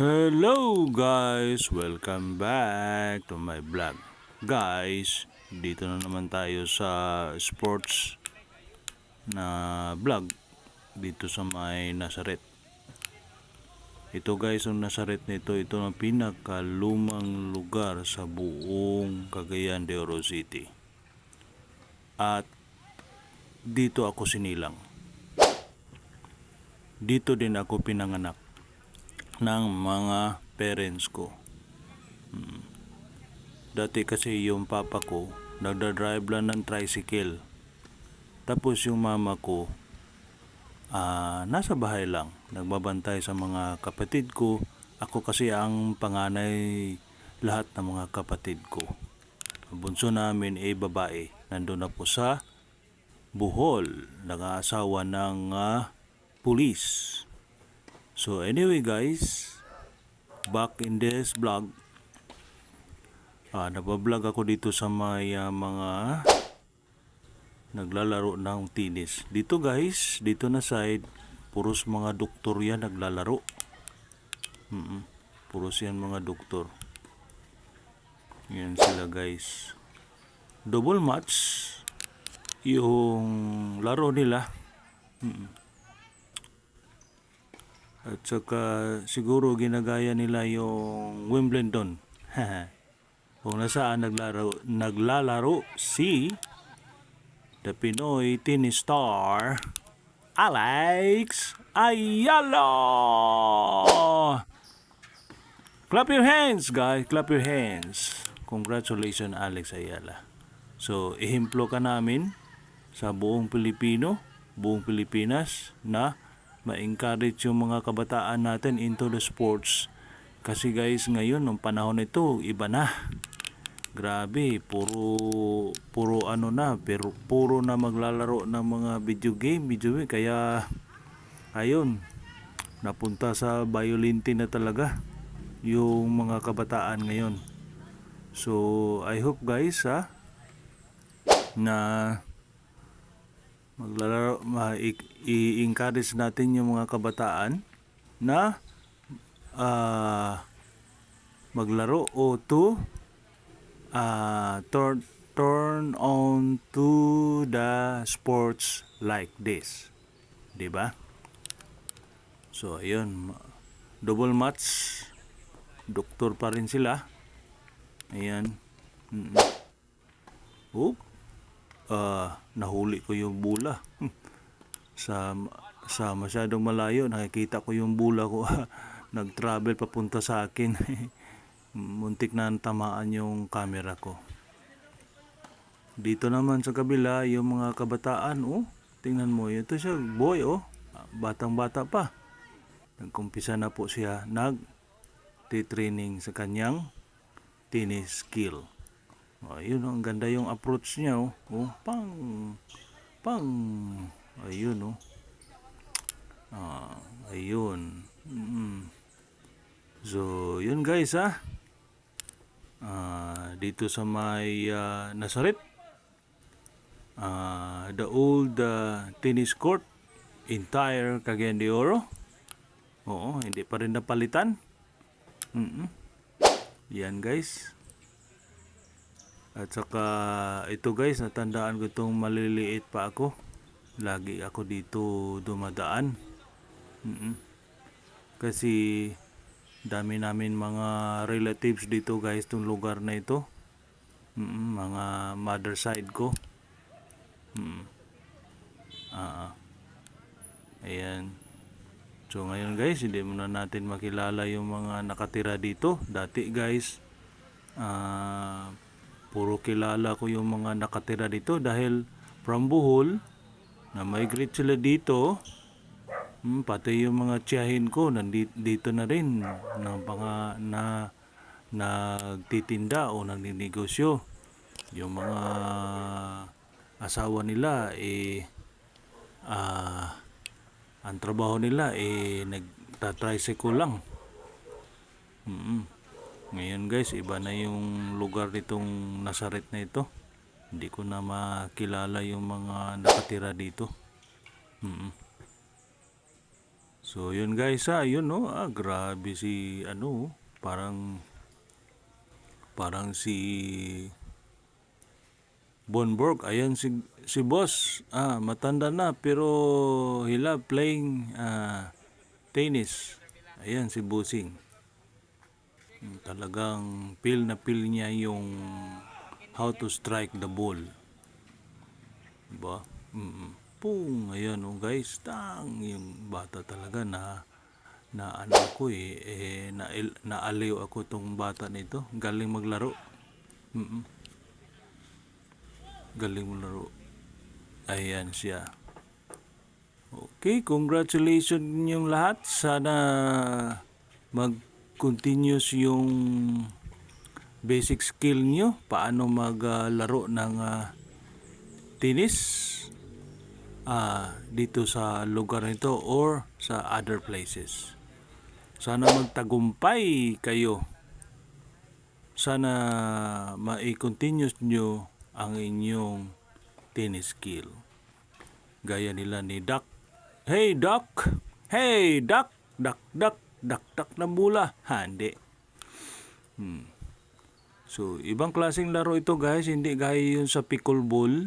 Hello guys! Welcome back to my vlog. Guys, dito na naman tayo sa sports na vlog dito sa may Nazaret. Ito guys, ang Nazaret nito, ito ang pinakalumang lugar sa buong Cagayan de Oro City. At dito ako sinilang. Dito din ako pinanganak ng mga parents ko. Dati kasi yung papa ko nagdadrive lang ng tricycle. Tapos yung mama ko nasa bahay lang, nagbabantay sa mga kapatid ko. Ako kasi ang panganay lahat ng mga kapatid ko. Ang bunso namin ay babae. Nandun na po sa Bohol, nag-aasawa ng pulis. So anyway guys, back in this vlog, nabablog ako dito sa may mga naglalaro ng tennis. Dito guys, dito na side, puros mga doktor yan naglalaro. Puros yan mga doktor. Yan sila guys. Double match yung laro nila. At saka siguro ginagaya nila yung Wimbledon. Kung nasaan naglalaro si the Pinoy tennis star Alex Ayala. Clap your hands guys, clap your hands. Congratulations Alex Ayala. So ihimplo ka namin sa buong Pilipino, buong Pilipinas na ma-encourage yung mga kabataan natin into the sports. Kasi guys, ngayon, ng panahon ito, iba na. Grabe, puro ano na, pero puro na maglalaro ng mga video game. Kaya, ayun, napunta sa violente na talaga yung mga kabataan ngayon. So, I hope guys, na maglalaro, i-encourage natin yung mga kabataan na maglaro o to turn on to the sports like this, di ba? So ayun, double match, doktor pa rin sila. Ayan. Nahuli ko yung bula. sa masyadong malayo, nakikita ko yung bula ko nag-travel papunta sa akin. Muntik na tamaan yung camera ko. Dito naman sa kabila, yung mga kabataan, tingnan mo, ito siya, boy, batang-bata pa. Nagkumpisa na po siya, nag-training sa kanyang tennis skill. Ayun, ang ganda yung approach niya, pang, ayun, ayun. So, yun guys, dito sa may Nazaret, the old tennis court, entire Cagayan de Oro. Oo, hindi pa rin napalitan. Yan guys. At saka ito guys, natandaan ko itong maliliit pa ako. Lagi ako dito dumadaan. Kasi dami namin mga relatives dito guys, itong lugar na ito. Mga mother side ko. Ayan. So ngayon guys, hindi muna natin makilala yung mga nakatira dito. Dati guys, puro kilala ko yung mga nakatira dito dahil from Bohol, na-migrate sila dito. Pati yung mga tiyahin ko nandito na rin na nagtitinda o nagninegosyo. Yung mga asawa nila ang trabaho nila nagta-tricycle lang. Ngayon guys, iba na yung lugar nitong Nazaret na ito. Hindi ko na makilala yung mga nakatira dito. So yun guys yun no, grabe si ano, parang si Bonborg. Ayan si boss. Matanda na pero he love playing tennis. Ayan si Busing. Talagang feel na feel niya yung how to strike the ball. Diba? Pung, ayan oh guys, yung bata talaga na ano ako naaliw ako tong bata nito. Galing maglaro. Galing maglaro. Ayan siya. Okay, congratulations yung lahat. Sana mag-continuous yung basic skill nyo. Paano maglaro ng tennis dito sa lugar nito or sa other places. Sana magtagumpay kayo. Sana ma-continuous nyo ang inyong tennis skill. Gaya nila ni Duck. Hey Duck! Hey Duck! Duck, duck, duck, duck na bola. Hindi. So, ibang klaseng laro ito guys. Hindi gaya yun sa pickleball.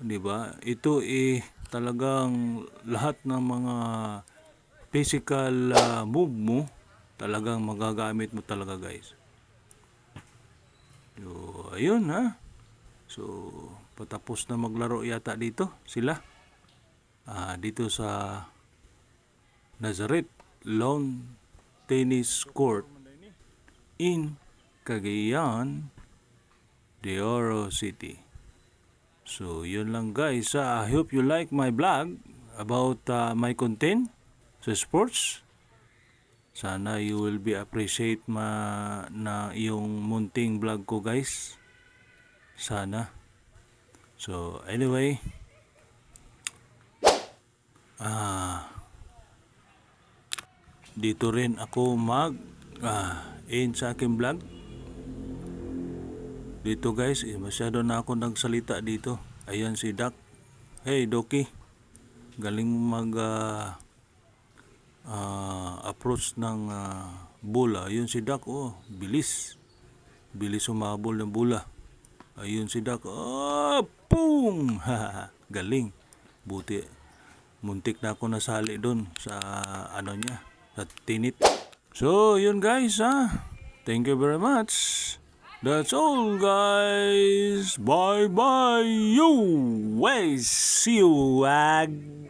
Diba? Ito talagang lahat ng mga physical move mo talagang magagamit mo talaga guys. So, ayun So, patapos na maglaro yata dito sila. Dito sa Nazareth Lawn Tennis Court in Cagayan de Oro City. So, yun lang guys. I hope you like my vlog about my content sa sports. Sana you will be appreciate na yung munting vlog ko guys. Sana. So, anyway. Dito rin ako end sa aking vlog. Dito guys, masyado na ako nagsalita dito. Ayan si Doc. Hey Doki. Galing mag approach ng bola. Ayun si Doc. Bilis. Bilis umabol ng bola. Ayun si Doc. Boom! Galing. Buti. Muntik na ako nasali doon sa niya. Sa tinit. So, yun guys Thank you very much. That's all guys. Bye bye. You will see you again.